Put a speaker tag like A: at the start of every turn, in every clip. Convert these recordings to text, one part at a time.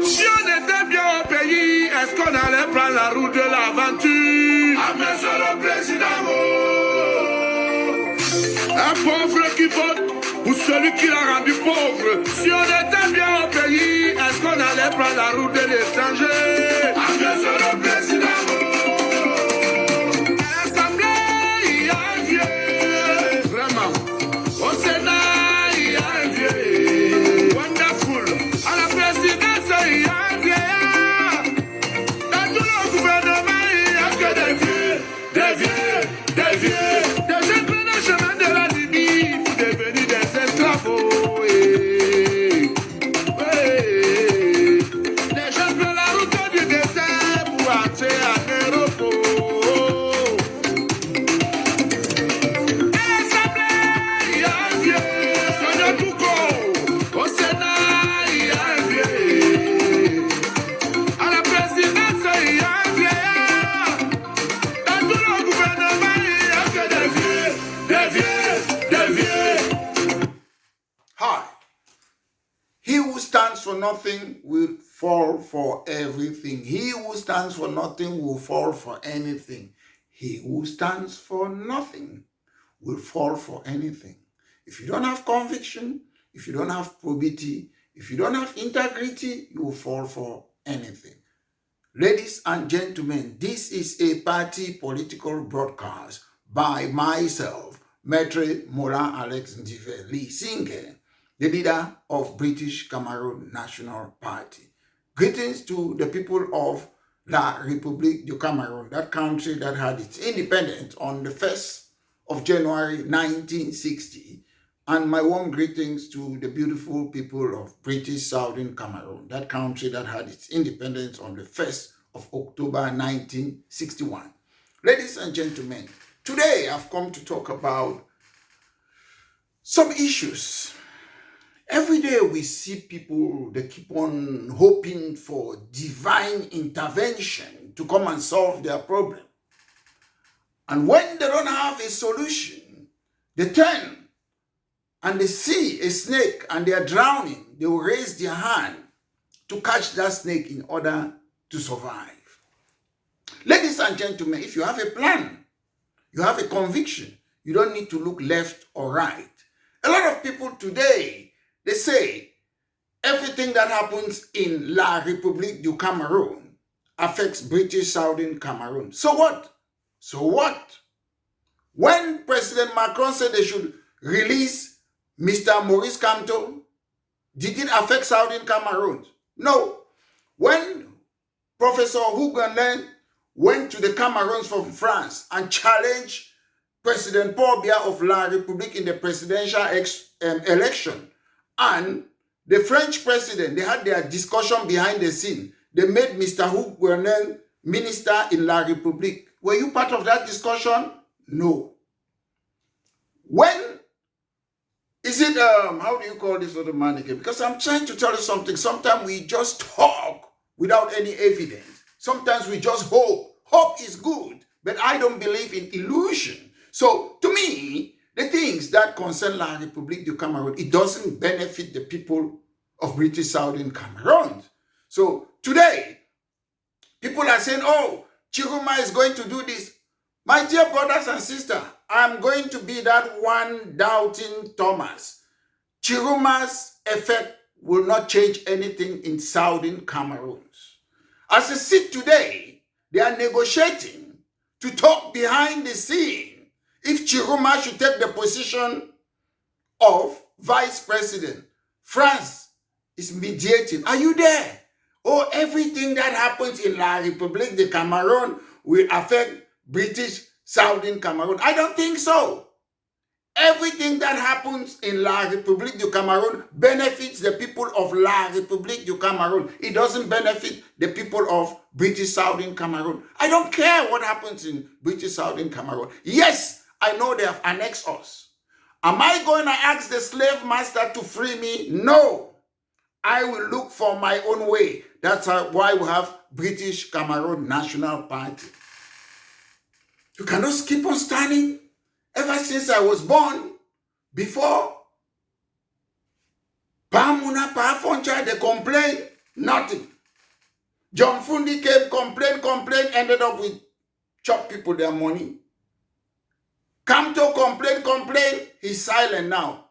A: Si on était bien au pays, est-ce qu'on allait prendre la route de l'aventure? Ah, monsieur le président, un pauvre qui vote pour celui qui l'a rendu pauvre. Si on était bien au pays, est-ce qu'on allait prendre la route de l'étranger? Ah, monsieur le président, à l'Assemblée, il y a un vieux, vraiment. Au Sénat, il y a un vieux, wonderful. À la présidence, il y a un vieillard. Dans tout le gouvernement, il n'y a que des vieux, des vieux, des vieux. Des gens prennent le chemin de la Libye pour devenir des esclaves. Oh, eh, eh. Les gens prennent la route du désert pour entrer en Europe. For nothing will fall for everything. He who stands for nothing will fall for anything. He who stands for nothing will fall for anything. If you don't have conviction, if you don't have probity, if you don't have integrity, you will fall for anything. Ladies and gentlemen, this is a party political broadcast by myself, Maître Mola Alex Ndive Lee Singer, the leader of British Cameroun National Party. Greetings to the people of La Republique du Cameroun, that country that had its independence on the 1st of January 1960. And my warm greetings to the beautiful people of British Southern Cameroon, that country that had its independence on the 1st of October 1961. Ladies and gentlemen, today I've come to talk about some issues. Every day we see people, they keep on hoping for divine intervention to come and solve their problem. And when they don't have a solution, they turn and they see a snake and they are drowning. They will raise their hand to catch that snake in order to survive. Ladies and gentlemen, if you have a plan, you have a conviction, you don't need to look left or right. A lot of people today, they say everything that happens in La Republique du Cameroun affects British Southern Cameroon. So what? So what? When President Macron said they should release Mr. Maurice Kamto, did it affect Southern Cameroon? No. When Professor Huguenin went to the Cameroons from France and challenged President Paul Biya of La République in the presidential election, and the French president, they had their discussion behind the scene. They made Mr. Huguenin minister in La République. Were you part of that discussion? No. When is it, how do you call this other man again? Because I'm trying to tell you something. Sometimes we just talk without any evidence. Sometimes we just hope. Hope is good, but I don't believe in illusion. So to me, the things that concern La République du Cameroun, it doesn't benefit the people of British Southern Cameroon. So today, people are saying, oh, Tchiroma is going to do this. My dear brothers and sisters, I'm going to be that one doubting Thomas. Tchiroma's effect will not change anything in Southern Cameroon. As they sit today, they are negotiating to talk behind the scene if Tchiroma should take the position of vice president. France is mediating. Are you there? Oh, everything that happens in La République du Cameroun will affect British Southern Cameroon. I don't think so. Everything that happens in La République du Cameroun benefits the people of La République du Cameroun. It doesn't benefit the people of British Southern Cameroon. I don't care what happens in British Southern Cameroon. Yes, I know they have annexed us. Am I going to ask the slave master to free me? No. I will look for my own way. That's why we have British Cameroun National Party. You cannot keep on standing. Ever since I was born, before Pamuna Pafoncha, they complain. Nothing. John Fundi came, complain, ended up with chop people their money. Kamto complain, he's silent now.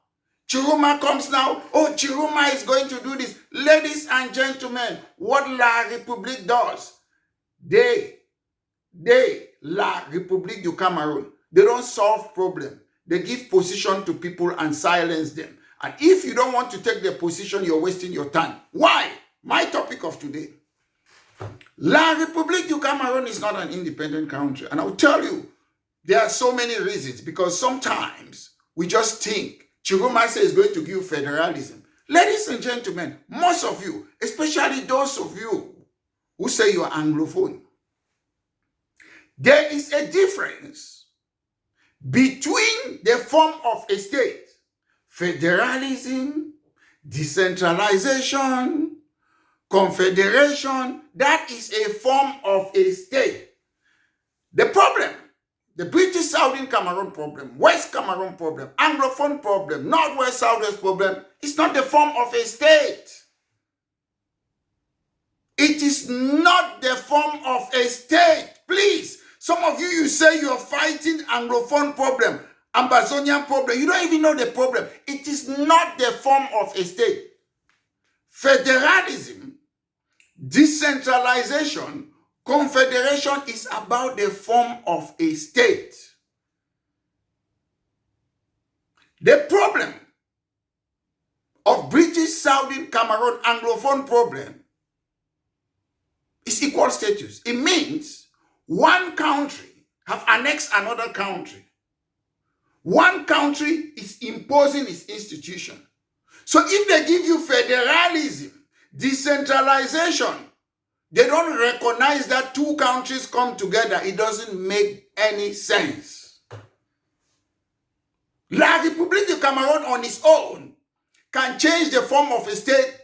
A: Tchiroma comes now, oh, Tchiroma is going to do this. Ladies and gentlemen, what La République does, La République du Cameroun, they don't solve problem. They give position to people and silence them. And if you don't want to take their position, you're wasting your time. Why? My topic of today. La République du Cameroun is not an independent country. And I'll tell you, there are so many reasons, because sometimes we just think Tchiroma is going to give federalism. Ladies and gentlemen, most of you, especially those of you who say you're Anglophone, there is a difference between the form of a state, federalism, decentralization, confederation. That is a form of a state. The problem, the British Southern Cameroon problem, West Cameroon problem, Anglophone problem, Northwest Southwest problem, is not the form of a state. It is not the form of a state. Please, some of you, you say you're fighting Anglophone problem, Amazonian problem. You don't even know the problem. It is not the form of a state. Federalism, decentralization, confederation is about the form of a state. The problem of British Southern Cameroon Anglophone problem is equal status. It means one country have annexed another country. One country is imposing its institution. So if they give you federalism, decentralization, they don't recognize that two countries come together. It doesn't make any sense. La République du Cameroun on its own can change the form of a state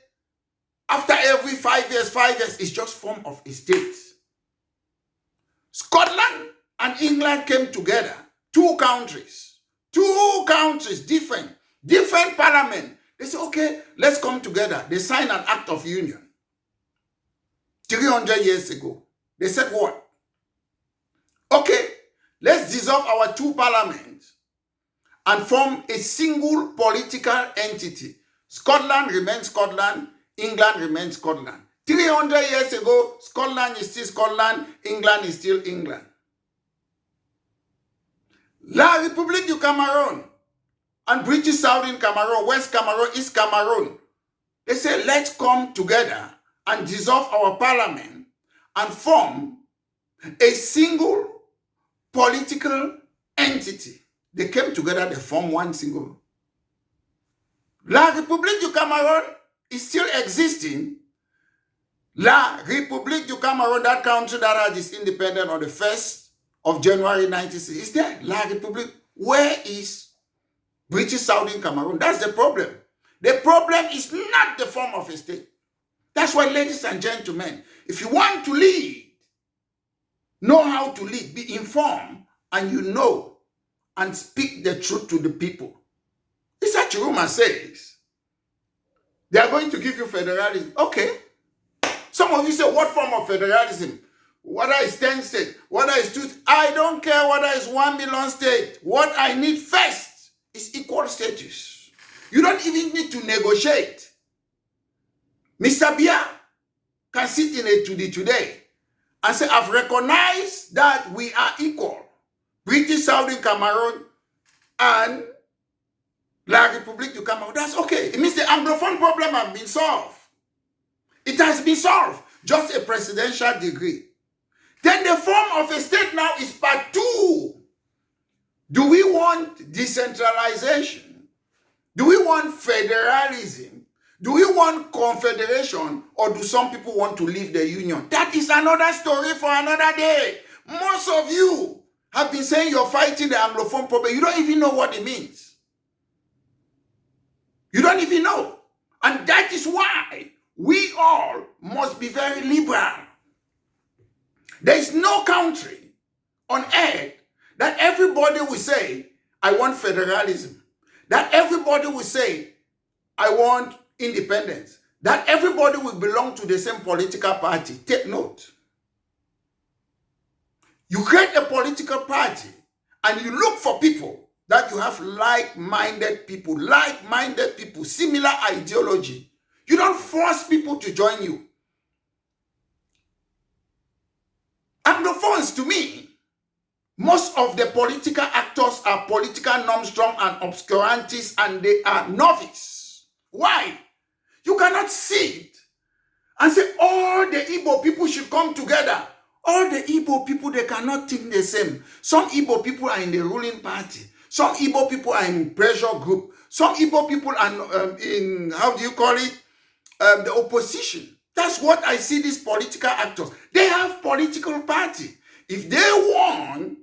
A: after every 5 years. 5 years is just form of a state. Scotland and England came together. Two countries, different parliament. They say, okay, let's come together. They sign an act of union. 300 years ago. They said what? Okay, let's dissolve our two parliaments and form a single political entity. Scotland remains Scotland, England remains Scotland. 300 years ago, Scotland is still Scotland, England is still England. La République du Cameroun and British Southern Cameroon, West Cameroon, East Cameroon, they say, let's come together and dissolve our parliament and form a single political entity. They came together, they form one single. La République du Cameroun is still existing. La République du Cameroun, that country that had its independence on the 1st of January 1960, is there. La République, where is British Southern Cameroon? That's the problem. The problem is not the form of a state. That's why, ladies and gentlemen, if you want to lead, know how to lead, be informed, and you know, and speak the truth to the people. It's what Tchiroma says. They are going to give you federalism. Okay. Some of you say, what form of federalism? Whether it's 10 states, whether it's 2, I don't care whether it's 1 million states. What I need first is equal status. You don't even need to negotiate. Mr. Bia can sit in a today and say, I've recognized that we are equal. British Southern Cameroon and La République du Cameroun. That's okay. It means the Anglophone problem has been solved. It has been solved. Just a presidential degree. Then the form of a state now is part 2. Do we want decentralization? Do we want federalism? Do we want confederation, or do some people want to leave the union? That is another story for another day. Most of you have been saying you're fighting the Anglophone problem. You don't even know what it means. You don't even know. And that is why we all must be very liberal. There is no country on earth that everybody will say, I want federalism. That everybody will say, I want independence. that everybody will belong to the same political party. Take note. You create a political party and you look for people that you have like-minded people, similar ideology. You don't force people to join you. Anglophones, to me, most of the political actors are political numbstrong and obscurantists, and they are novice. Why? You cannot see it and say all the Igbo people should come together. All the Igbo people, they cannot think the same. Some Igbo people are in the ruling party. Some Igbo people are in pressure group. Some Igbo people are in, how do you call it, the opposition. That's what I see these political actors. They have political party. If they want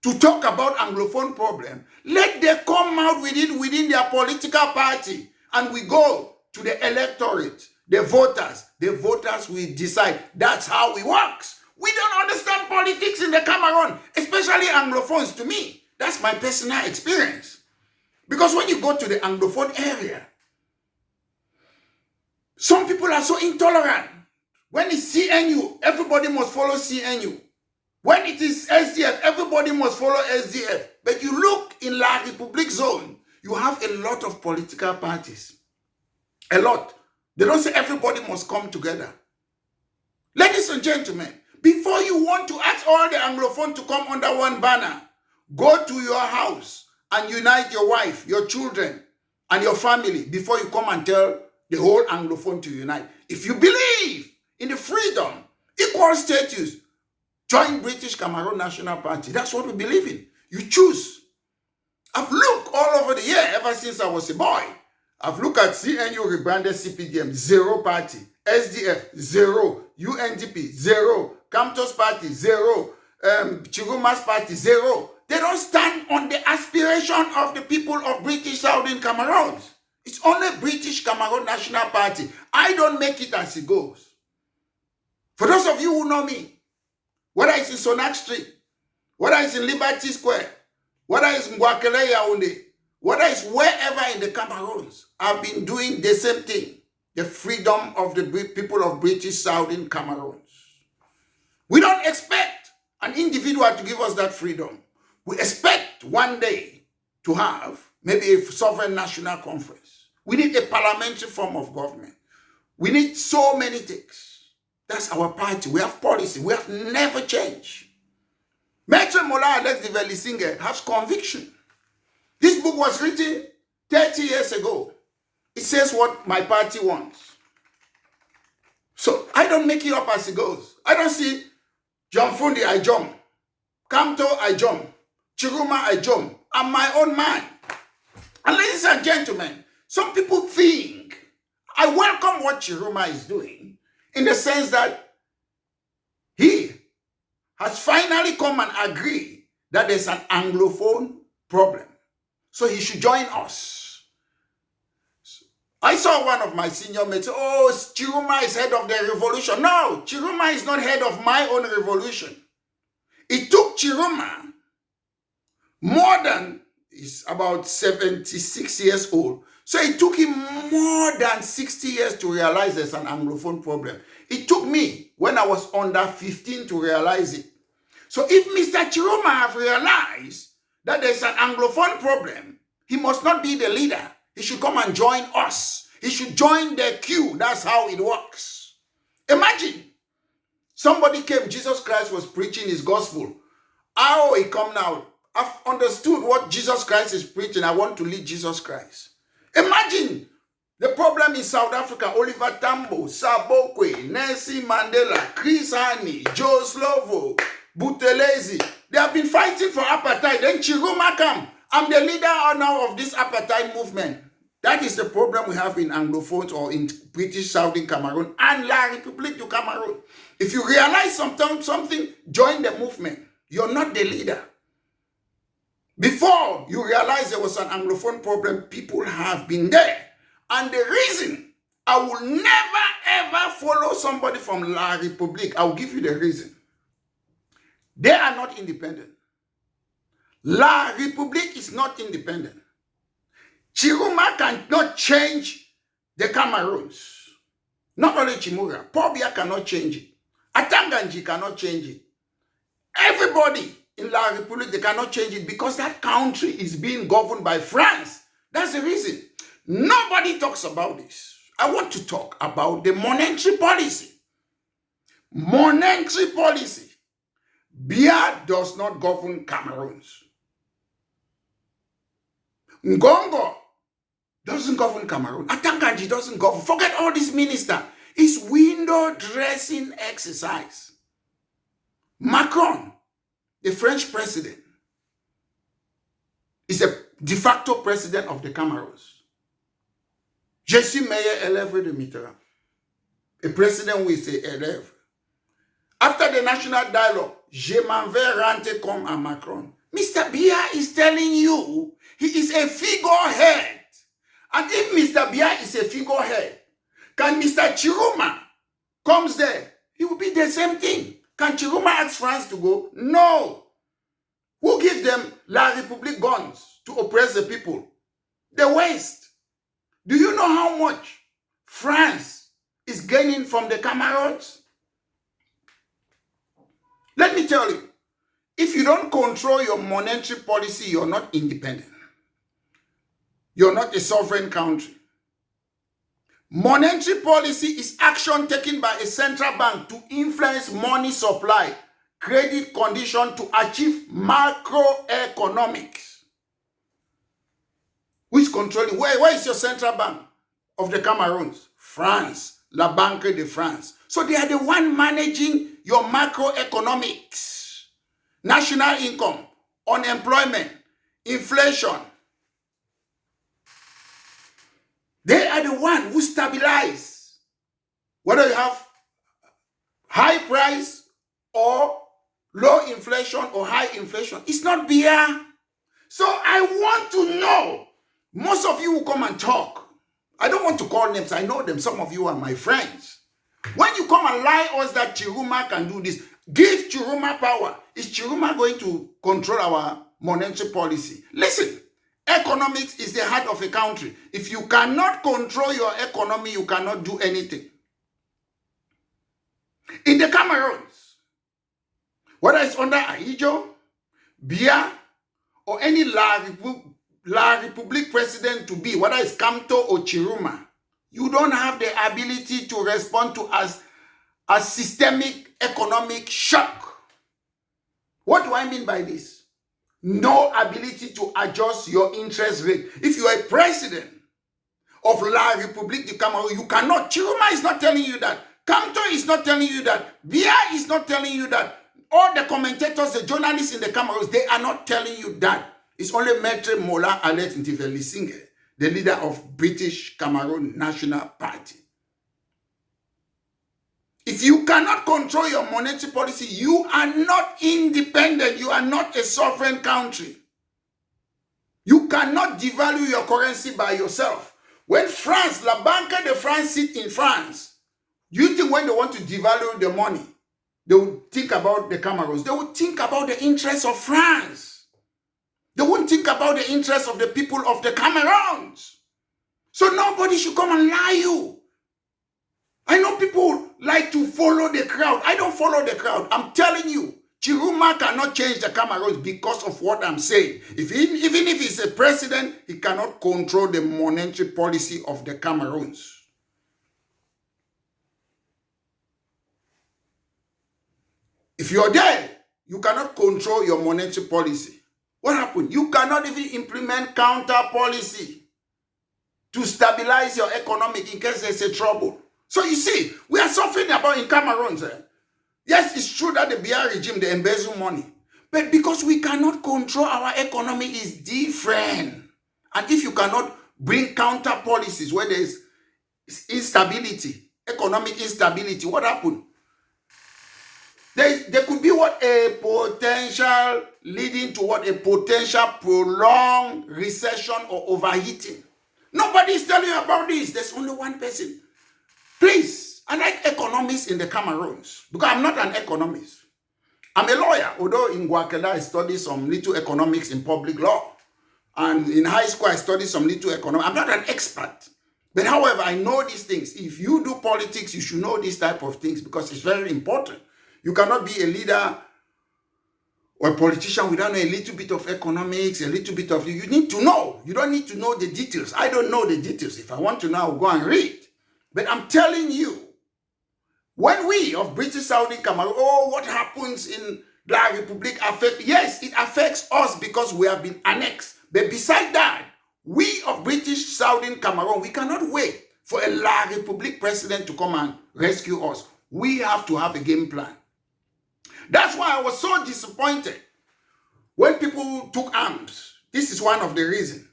A: to talk about Anglophone problem, let them come out within their political party, and we go to the electorate, the voters. The voters will decide. That's how it works. We don't understand politics in the Cameroon, especially Anglophones. To me, that's my personal experience. Because when you go to the Anglophone area, some people are so intolerant. When it's CNU, everybody must follow CNU. When it is SDF, everybody must follow SDF. But you look in La Republique zone, you have a lot of political parties. A lot. They don't say everybody must come together. Ladies and gentlemen, before you want to ask all the Anglophones to come under one banner, go to your house and unite your wife, your children, and your family before you come and tell the whole Anglophone to unite. If you believe in the freedom, equal status, join British Cameroon National Party. That's what we believe in. You choose. I've looked all over the year ever since I was a boy. I've looked at CNU rebranded CPDM, 0 party. SDF, 0. UNDP, 0. Camptos Party, 0. Tchiroma's Party, 0. They don't stand on the aspiration of the people of British Southern Cameroon. It's only British Cameroon National Party. I don't make it as it goes. For those of you who know me, whether it's in Sonak Street, whether it's in Liberty Square, whether it's in Ngwakele Yaoundé, whether it's wherever in the Cameroons, I've been doing the same thing. The freedom of the people of British Southern Cameroons. We don't expect an individual to give us that freedom. We expect one day to have maybe a sovereign national conference. We need a parliamentary form of government. We need so many things. That's our party. We have policy. We have never changed. Maître Mola Alex de Velisinger has conviction. This book was written 30 years ago. It says what my party wants. So I don't make it up as it goes. I don't see John Fundi, I jump. Kamto, I jump. Tchiroma, I jump. I'm my own man. And ladies and gentlemen, some people think I welcome what Tchiroma is doing in the sense that he has finally come and agreed that there's an Anglophone problem. So he should join us. I saw one of my senior mates say, oh, Tchiroma is head of the revolution. No, Tchiroma is not head of my own revolution. It took Tchiroma more than, he's about 76 years old. So it took him more than 60 years to realize there's an Anglophone problem. It took me, when I was under 15, to realize it. So if Mr. Tchiroma have realized that there's an Anglophone problem, he must not be the leader. He should come and join us. He should join the queue. That's how it works. Imagine, somebody came, Jesus Christ was preaching his gospel. How he come now? I've understood what Jesus Christ is preaching. I want to lead Jesus Christ. Imagine the problem in South Africa. Oliver Tambo, Sabokwe, Nelson Mandela, Chris Hani, Joe Slovo, Buthelezi. They have been fighting for apartheid. Then Tchiroma come. I'm the leader now of this apartheid movement. That is the problem we have in Anglophones or in British Southern Cameroon and La Republique du Cameroun. If you realize something, join the movement. You're not the leader. Before you realize there was an Anglophone problem, people have been there. And the reason, I will never ever follow somebody from La Republique. I'll give you the reason. They are not independent. La Republique is not independent. Tchiroma cannot change the Cameroons. Not only Chimura, Paul Biya cannot change it. Atanganji cannot change it. Everybody in La République, they cannot change it because that country is being governed by France. That's the reason. Nobody talks about this. I want to talk about the monetary policy. Monetary policy. Biya does not govern Cameroons. Ngongo doesn't govern Cameroon. Atanganji doesn't govern. Forget all this minister. It's window dressing exercise. Macron, the French president, is a de facto president of the Cameroons. Je suis meilleur élève de Mitterrand. A president will say élève. After the national dialogue, je m'en vais rentrer comme à Macron. Mr. Biya is telling you he is a figurehead. And if Mr. Biya is a figurehead, can Mr. Tchiroma comes there? It will be the same thing. Can Tchiroma ask France to go? No. Who gives them La République guns to oppress the people? The West. Do you know how much France is gaining from the Cameroons? Let me tell you, if you don't control your monetary policy, you're not independent. You're not a sovereign country. Monetary policy is action taken by a central bank to influence money supply, credit condition to achieve macroeconomics. Who is controlling? Where is your central bank of the Cameroons? France, La Banque de France. So they are the one managing your macroeconomics, national income, unemployment, inflation. They are the one who stabilize whether you have high price or low inflation or high inflation. It's not Biya. So I want to know, most of you will come and talk. I don't want to call names. I know them. Some of you are my friends. When you come and lie us that Tchiroma can do this, give Tchiroma power. Is Tchiroma going to control our monetary policy? Listen, economics is the heart of a country. If you cannot control your economy, you cannot do anything. In the Cameroons, whether it's under Ahijo, Biya, or any La République president to be, whether it's Kamto or Tchiroma, you don't have the ability to respond to a systemic economic shock. What do I mean by this? No ability to adjust your interest rate. If you are a president of La République du Cameroun, you cannot. Tchiroma is not telling you that. Kamto is not telling you that. Biya is not telling you that. All the commentators, the journalists in the Cameroons, they are not telling you that. It's only Maître Mola Alex Ntivelisinge, the leader of British Cameroon National Party. If you cannot control your monetary policy, you are not independent. You are not a sovereign country. You cannot devalue your currency by yourself. When France, La Banque de France sit in France, you think when they want to devalue the money, they would think about the Cameroons. They would think about the interests of France. They won't think about the interests of the people of the Cameroons. So nobody should come and lie you. I know people like to follow the crowd. I don't follow the crowd. I'm telling you, Tchiroma cannot change the Cameroons because of what I'm saying. Even if he's a president, he cannot control the monetary policy of the Cameroons. If you're there, you cannot control your monetary policy. What happened? You cannot even implement counter policy to stabilize your economy in case there's a trouble. So you see, we are suffering about in Cameroon. Yes, it's true that the Biya regime, they embezzle money. But because we cannot control our economy is different. And if you cannot bring counter policies where there is instability, economic instability, what happened? There could be what a potential leading to what a potential prolonged recession or overheating. Nobody is telling you about this. There's only one person. Please, I like economists in the Cameroons because I'm not an economist. I'm a lawyer, although in Guatemala I studied some little economics in public law. And in high school I studied some little economics. I'm not an expert. But however, I know these things. If you do politics, you should know these type of things because it's very important. You cannot be a leader or a politician without a little bit of economics, a little bit of... You need to know. You don't need to know the details. I don't know the details. If I want to know, I'll go and read. But I'm telling you, when we of British Southern Cameroon, what happens in La Republique affects... Yes, it affects us because we have been annexed. But beside that, we of British Southern Cameroon, we cannot wait for a La Republique president to come and rescue us. We have to have a game plan. That's why I was so disappointed when people took arms. This is one of the reasons.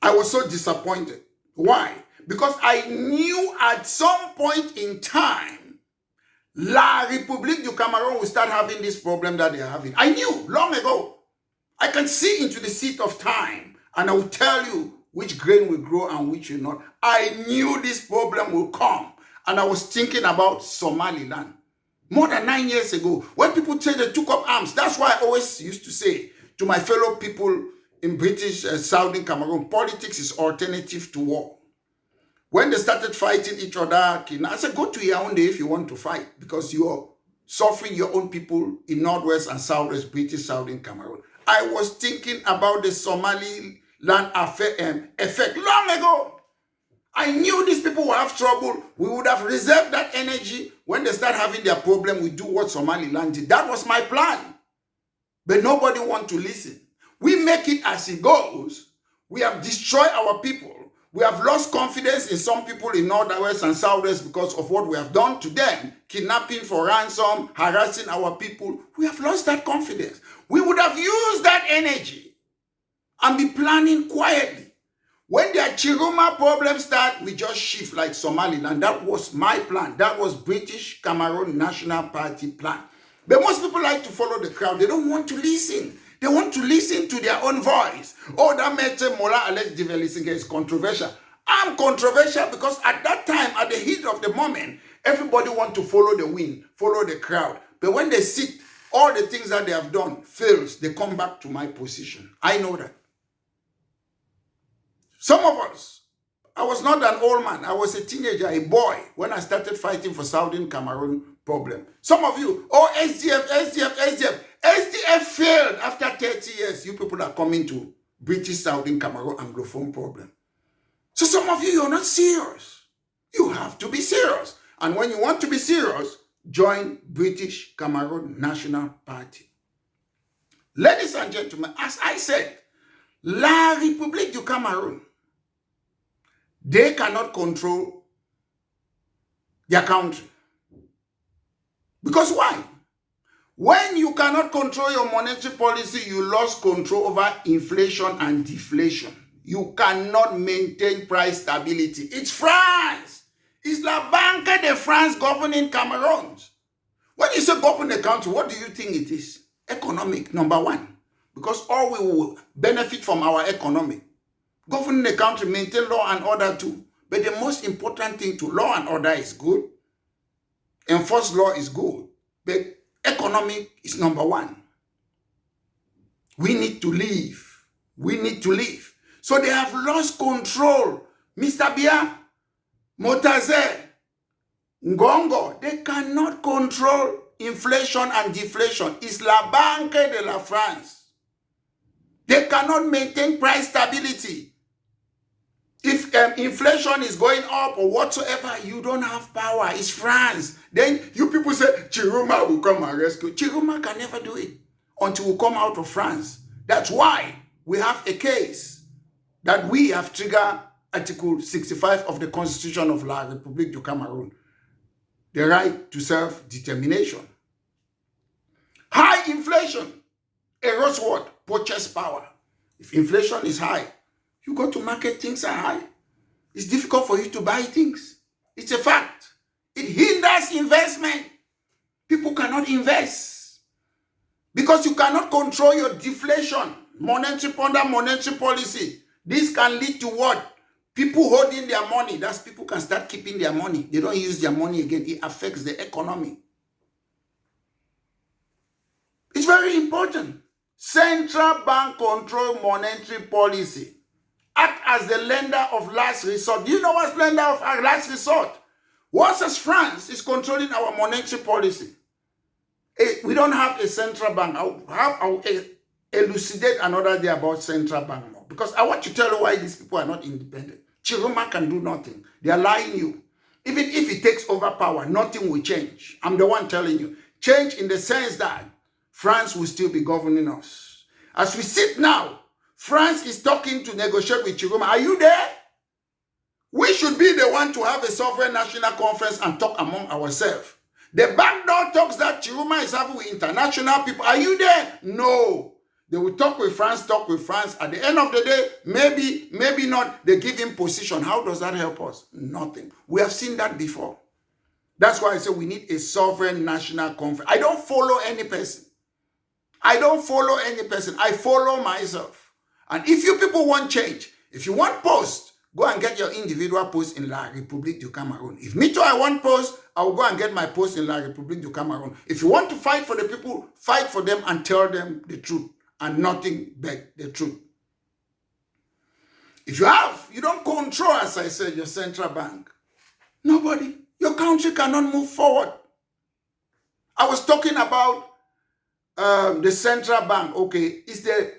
A: I was so disappointed. Why? Because I knew at some point in time, La Republique du Cameroun will start having this problem that they are having. I knew long ago. I can see into the seat of time and I will tell you which grain will grow and which will not. I knew this problem will come. And I was thinking about Somaliland. More than 9 years ago, when people say they took up arms, that's why I always used to say to my fellow people in British Southern Cameroon, politics is alternative to war. When they started fighting each other, I said, go to Yaoundé if you want to fight, because you're suffering your own people in Northwest and Southwest British Southern Cameroon. I was thinking about the Somaliland effect long ago. I knew these people would have trouble. We would have reserved that energy. When they start having their problem, we do what Somaliland did. That was my plan. But nobody wants to listen. We make it as it goes. We have destroyed our people. We have lost confidence in some people in Northwest and Southwest because of what we have done to them. Kidnapping for ransom, harassing our people. We have lost that confidence. We would have used that energy and be planning quietly. When their Tchiroma problems start, we just shift like Somaliland. That was my plan. That was British Cameroon National Party plan. But most people like to follow the crowd. They don't want to listen. They want to listen to their own voice. Oh, that Mete Mola Alex Devalue is controversial. I'm controversial because at that time, at the heat of the moment, everybody wants to follow the wind, follow the crowd. But when they sit, all the things that they have done fails. They come back to my position. I know that. Some of us, I was not an old man. I was a teenager, a boy, when I started fighting for Southern Cameroon problem. Some of you, SDF. SDF failed after 30 years. You people are coming to British Southern Cameroon Anglophone problem. So some of you, you're not serious. You have to be serious. And when you want to be serious, join British Cameroon National Party. Ladies and gentlemen, as I said, La Republique du Cameroun, they cannot control their country. Because why? When you cannot control your monetary policy, you lost control over inflation and deflation. You cannot maintain price stability. It's France. It's La Banque de France governing Cameroon. When you say govern the country, what do you think it is? Economic, number one. Because all we will benefit from our economy. Governing the country, maintain law and order too. But the most important thing to law and order is good. Enforce law is good. But economic is number one. We need to live. We need to live. So they have lost control. Mr. Bia, Motaze, Ngongo, they cannot control inflation and deflation. It's La Banque de la France. They cannot maintain price stability. If inflation is going up or whatsoever, you don't have power. It's France. Then you people say, Tchiroma will come and rescue. Tchiroma can never do it until we come out of France. That's why we have a case that we have triggered Article 65 of the Constitution of La Republique du Cameroun. The right to self-determination. High inflation erodes what? Purchase power. If inflation is high, you go to market, things are high. It's difficult for you to buy things. It's a fact. It hinders investment. People cannot invest because you cannot control your deflation. Monetary policy. This can lead to what? People holding their money. That's people can start keeping their money. They don't use their money again. It affects the economy. It's very important. Central bank control monetary policy. Act as the lender of last resort. Do you know what's lender of last resort? Once as France is controlling our monetary policy, we don't have a central bank. I'll elucidate another day about central bank more, because I want to tell you why these people are not independent. Tchiroma can do nothing. They are lying you. Even if he takes over power, nothing will change. I'm the one telling you. Change in the sense that France will still be governing us. As we sit now, France is talking to negotiate with Tchiroma. Are you there? We should be the one to have a sovereign national conference and talk among ourselves. The backdoor talks that Tchiroma is having with international people. Are you there? No. They will talk with France. At the end of the day, maybe not, they give him position. How does that help us? Nothing. We have seen that before. That's why I say we need a sovereign national conference. I don't follow any person. I follow myself. And if you people want change, if you want post, go and get your individual post in La Republique du Cameroun. If me too, I want post, I will go and get my post in La Republique du Cameroun. If you want to fight for the people, fight for them and tell them the truth and nothing but the truth. If you don't control, as I said, your central bank, nobody, your country cannot move forward. I was talking about the central bank, okay, it's the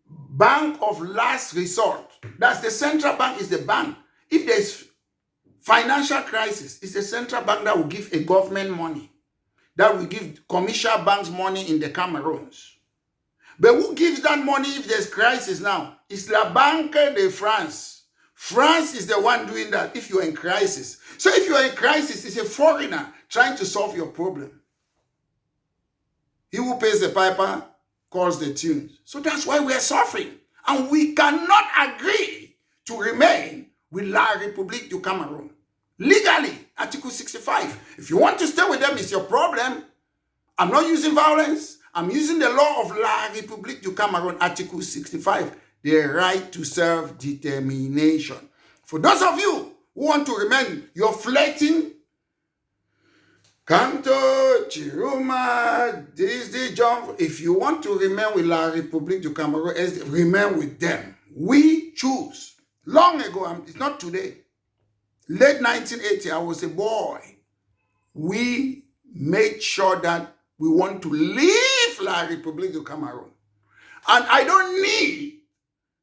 A: bank of last resort. That's the central bank is the bank. If there's financial crisis, it's the central bank that will give a government money, that will give commercial banks money in the Cameroons. But who gives that money if there's crisis now? It's La Banque de France. France is the one doing that if you're in crisis. So if you're in crisis, it's a foreigner trying to solve your problem. He who pays the piper calls the tunes. So that's why we are suffering. And we cannot agree to remain with La Republique du Cameroun. Legally, Article 65. If you want to stay with them, it's your problem. I'm not using violence. I'm using the law of La Republique du Cameroun, Article 65, the right to self-determination. For those of you who want to remain, you're flirting, Canto, Tchiroma, this jump. If you want to remain with La Republique du Cameroun, remain with them. We choose. Long ago, it's not today. Late 1980, I was a boy. We made sure that we want to leave La Republique du Cameroun. And I don't need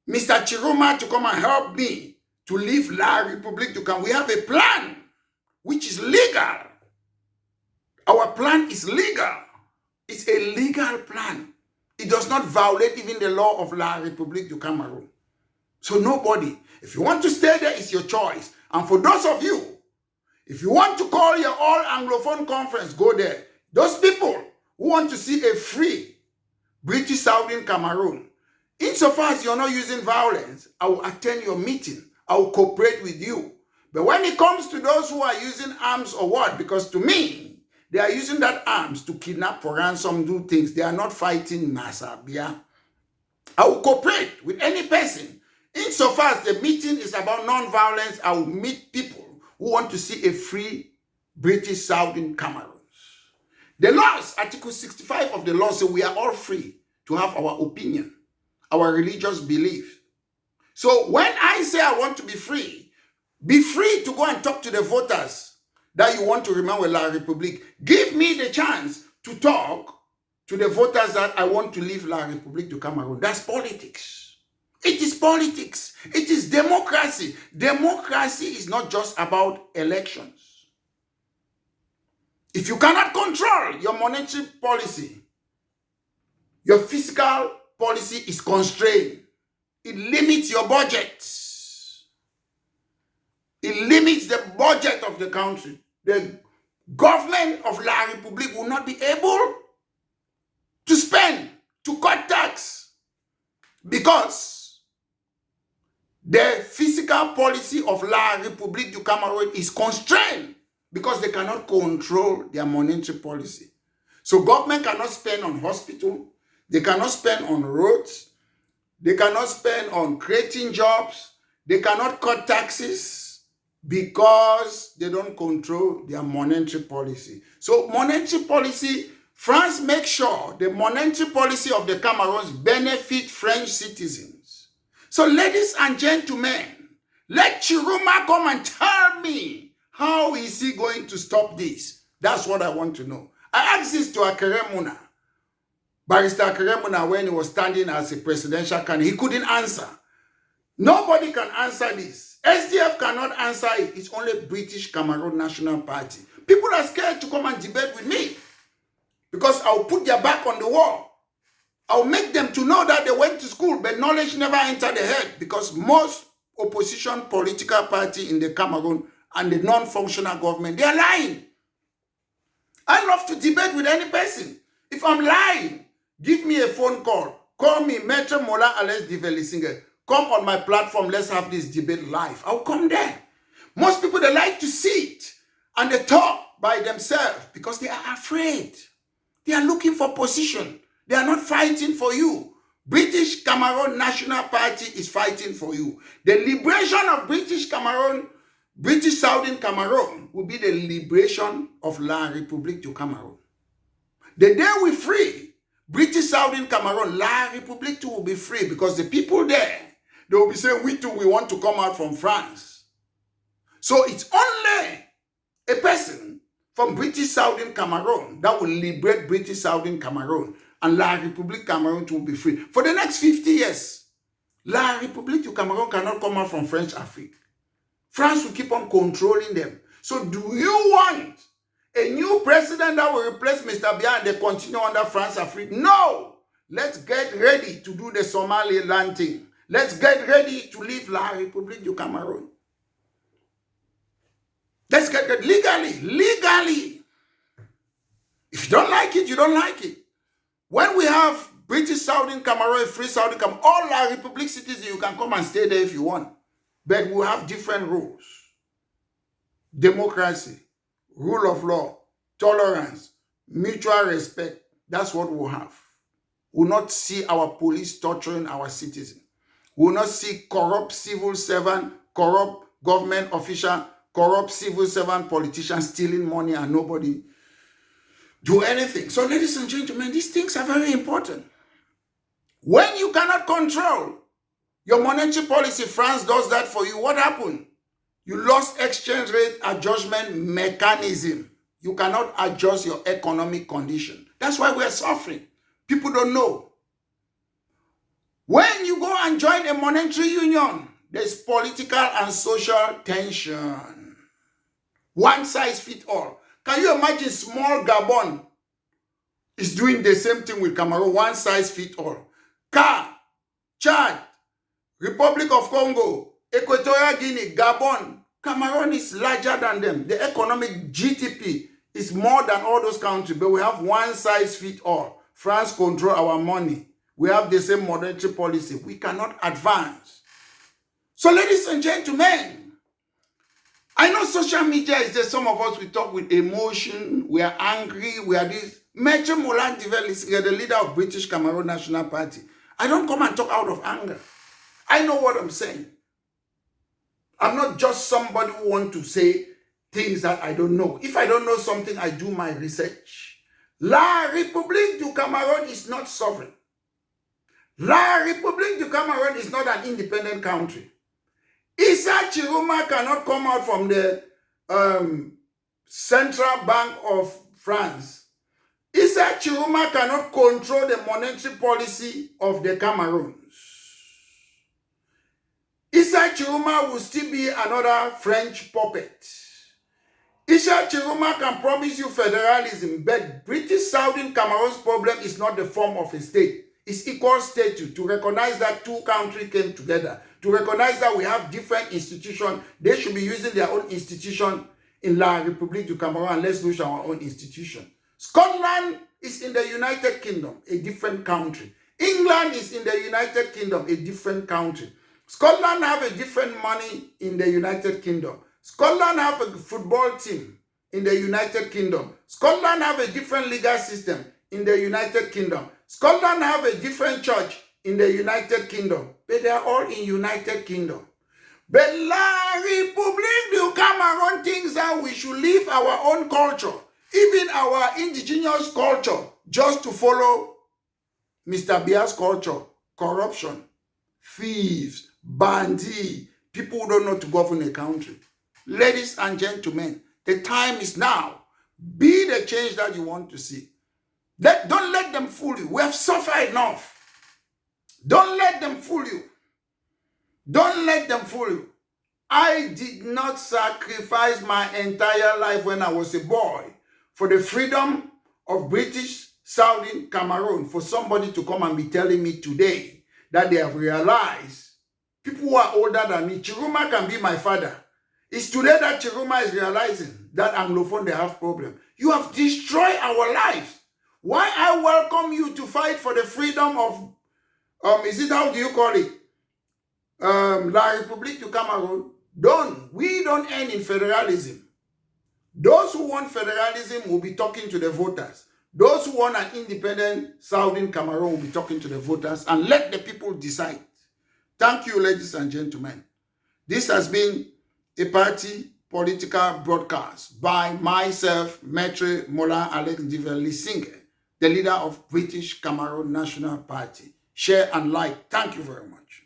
A: Mr. Tchiroma to come and help me to leave La Republique du Cameroun. We have a plan which is legal. Our plan is legal. It's a legal plan. It does not violate even the law of La Republique du Cameroun. So nobody, if you want to stay there, it's your choice. And for those of you, if you want to call your all Anglophone conference, go there. Those people who want to see a free British Southern Cameroon, insofar as you're not using violence, I will attend your meeting. I will cooperate with you. But when it comes to those who are using arms or what, because to me, they are using that arms to kidnap, for ransom, do things. They are not fighting Masabia. I will cooperate with any person. Insofar as the meeting is about non-violence, I will meet people who want to see a free British Southern Cameroon. The laws, Article 65 of the law, say we are all free to have our opinion, our religious belief. So when I say I want to be free to go and talk to the voters that you want to remain with La Republique. Give me the chance to talk to the voters that I want to leave La Republique du Cameroun. That's politics. It is politics. It is democracy. Democracy is not just about elections. If you cannot control your monetary policy, your fiscal policy is constrained. It limits your budget. It limits the budget of the country. The government of La Republique will not be able to spend, to cut tax, because the fiscal policy of La Republique du Cameroun is constrained, because they cannot control their monetary policy. So government cannot spend on hospital, they cannot spend on roads, they cannot spend on creating jobs, they cannot cut taxes because they don't control their monetary policy. So monetary policy, France makes sure the monetary policy of the Cameroons benefit French citizens. So ladies and gentlemen, let Tchiroma come and tell me, how is he going to stop this? That's what I want to know. I asked this to Akeremuna, Barrister Akeremuna, when he was standing as a presidential candidate. He couldn't answer. Nobody can answer this. SDF cannot answer it. It's only British Cameroon National Party. People are scared to come and debate with me because I'll put their back on the wall. I'll make them to know that they went to school, but knowledge never entered their head, because most opposition political party in the Cameroon and the non-functional government, they are lying. I love to debate with any person. If I'm lying, give me a phone call. Call me, Maître Mola Alex Devalue. Come on my platform, let's have this debate live. I'll come there. Most people, they like to sit and they talk by themselves because they are afraid. They are looking for position. They are not fighting for you. British Cameroon National Party is fighting for you. The liberation of British Cameroon, British Southern Cameroon, will be the liberation of La Republique du Cameroun. The day we free British Southern Cameroon, La Republique too will be free, because the people there, they will be saying, we too, we want to come out from France. So it's only a person from British Southern Cameroon that will liberate British Southern Cameroon, and La Republique Cameroon will be free. For the next 50 years, La Republique du Cameroun cannot come out from French Africa. France will keep on controlling them. So do you want a new president that will replace Mr. Biya and they continue under France Africa? No! Let's get ready to do the Somaliland thing. Let's get ready to leave La Republique du Cameroun. Let's get ready. Legally. If you don't like it, you don't like it. When we have British Southern Cameroon, Free Southern Cameroon, all our Republic citizens, you can come and stay there if you want. But we have different rules. Democracy, rule of law, tolerance, mutual respect. That's what we'll have. We'll not see our police torturing our citizens. We'll not see corrupt civil servant, corrupt government official, corrupt civil servant politicians stealing money and nobody do anything. So ladies and gentlemen, these things are very important. When you cannot control your monetary policy, France does that for you. What happened? You lost exchange rate adjustment mechanism. You cannot adjust your economic condition. That's why we're suffering. People don't know. When you go and join a monetary union, there's political and social tension. One size fits all. Can you imagine small Gabon is doing the same thing with Cameroon? One size fits all. Chad, Republic of Congo, Equatorial Guinea, Gabon, Cameroon is larger than them. The economic GDP is more than all those countries, but we have one size fits all. France control our money. We have the same monetary policy. We cannot advance. So ladies and gentlemen, I know social media is there. Some of us, we talk with emotion. We are angry. We are this. Maître Mola Devalue is the leader of British Cameroon National Party. I don't come and talk out of anger. I know what I'm saying. I'm not just somebody who wants to say things that I don't know. If I don't know something, I do my research. La Republique du Cameroun is not sovereign. La Republique du Cameroun is not an independent country. Issa Tchiroma cannot come out from the Central Bank of France. Issa Tchiroma cannot control the monetary policy of the Cameroons. Issa Tchiroma will still be another French puppet. Issa Tchiroma can promise you federalism, but British Southern Cameroon's problem is not the form of a state. It's equal status, to recognize that two countries came together, to recognize that we have different institutions. They should be using their own institution in La Republique du Cameroun, and let's use our own institution. Scotland is in the United Kingdom, a different country. England is in the United Kingdom, a different country. Scotland have a different money in the United Kingdom. Scotland have a football team in the United Kingdom. Scotland have a different legal system in the United Kingdom. Scotland have a different church in the United Kingdom, but they are all in United Kingdom. But La Republique du Cameroun thinks that we should leave our own culture, even our indigenous culture, just to follow Mr. Biya's culture, corruption, thieves, bandits, people who don't know to govern a country. Ladies and gentlemen, the time is now. Be the change that you want to see. Don't let them fool you. We have suffered enough. Don't let them fool you. Don't let them fool you. I did not sacrifice my entire life when I was a boy for the freedom of British Southern Cameroon, for somebody to come and be telling me today that they have realized, people who are older than me, Tchiroma can be my father. It's today that Tchiroma is realizing that Anglophone, they have problem. You have destroyed our lives. Why I welcome you to fight for the freedom of, is it, how do you call it? La Republique du Cameroun. We don't end in federalism. Those who want federalism will be talking to the voters. Those who want an independent Southern Cameroon will be talking to the voters, and let the people decide. Thank you, ladies and gentlemen. This has been a party political broadcast by myself, Maître Mola Alex Diveli Singer, the leader of British Cameroon National Party. Share and like. Thank you very much.